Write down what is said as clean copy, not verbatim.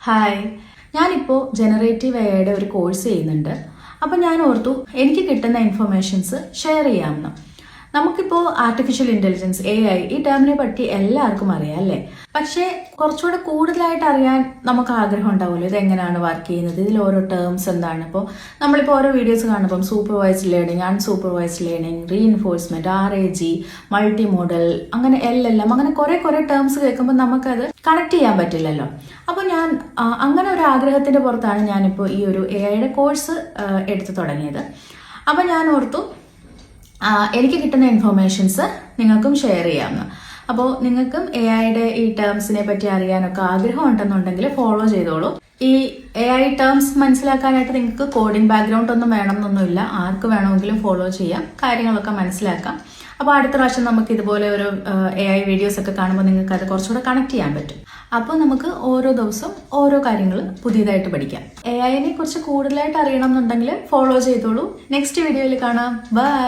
Hi, ഞാനിപ്പോൾ generative എഐയുടെ ഒരു course ചെയ്യുന്നുണ്ട്. അപ്പം ഞാൻ ഓർത്തു എനിക്ക് കിട്ടുന്ന ഇൻഫർമേഷൻസ് ഷെയർ ചെയ്യാമെന്ന്. നമുക്കിപ്പോൾ ആർട്ടിഫിഷ്യൽ ഇൻ്റലിജൻസ് AI ഈ ടേമിനെ പറ്റി എല്ലാവർക്കും അറിയാം അല്ലേ? പക്ഷേ കുറച്ചുകൂടെ കൂടുതലായിട്ട് അറിയാൻ നമുക്ക് ആഗ്രഹം ഉണ്ടാവുമല്ലോ, ഇതെങ്ങനെയാണ് വർക്ക് ചെയ്യുന്നത്, ഇതിൽ ഓരോ ടേംസ് എന്താണ്. ഇപ്പോൾ നമ്മളിപ്പോൾ ഓരോ വീഡിയോസ് കാണുമ്പം supervised learning, unsupervised learning, reinforcement, RAG, multi model, അങ്ങനെ LLM, അങ്ങനെ കുറേ ടേംസ് കേൾക്കുമ്പോൾ നമുക്കത് കണക്ട് ചെയ്യാൻ പറ്റില്ലല്ലോ. അപ്പോൾ ഞാൻ അങ്ങനെ ഒരു ആഗ്രഹത്തിന്റെ പുറത്താണ് ഞാനിപ്പോൾ ഈ ഒരു AIയുടെ കോഴ്സ് എടുത്തു തുടങ്ങിയത്. അപ്പോൾ ഞാൻ ഓർത്തു എനിക്ക് കിട്ടുന്ന ഇൻഫർമേഷൻസ് നിങ്ങൾക്കും ഷെയർ ചെയ്യാമെന്ന്. അപ്പോൾ നിങ്ങൾക്കും AIയുടെ ഈ ടേംസിനെ പറ്റി അറിയാനൊക്കെ ആഗ്രഹം ഉണ്ടെന്നുണ്ടെങ്കിൽ ഫോളോ ചെയ്തോളൂ. ഈ AI ടേംസ് മനസ്സിലാക്കാനായിട്ട് നിങ്ങൾക്ക് കോഡിംഗ് ബാക്ക്ഗ്രൗണ്ട് ഒന്നും വേണമെന്നൊന്നുമില്ല, ആർക്ക് വേണമെങ്കിലും ഫോളോ ചെയ്യാം, കാര്യങ്ങളൊക്കെ മനസ്സിലാക്കാം. അപ്പോൾ അടുത്ത പ്രാവശ്യം നമുക്ക് ഇതുപോലെ ഒരു AI വീഡിയോസ് ഒക്കെ കാണുമ്പോൾ നിങ്ങൾക്ക് അത് കുറച്ചുകൂടെ കണക്ട് ചെയ്യാൻ പറ്റും. അപ്പോൾ നമുക്ക് ഓരോ ദിവസവും ഓരോ കാര്യങ്ങൾ പുതിയതായിട്ട് പഠിക്കാം. AIനെ കുറിച്ച് കൂടുതലായിട്ട് അറിയണം എന്നുണ്ടെങ്കിൽ ഫോളോ ചെയ്തോളൂ. നെക്സ്റ്റ് വീഡിയോയിൽ കാണാം. ബൈ.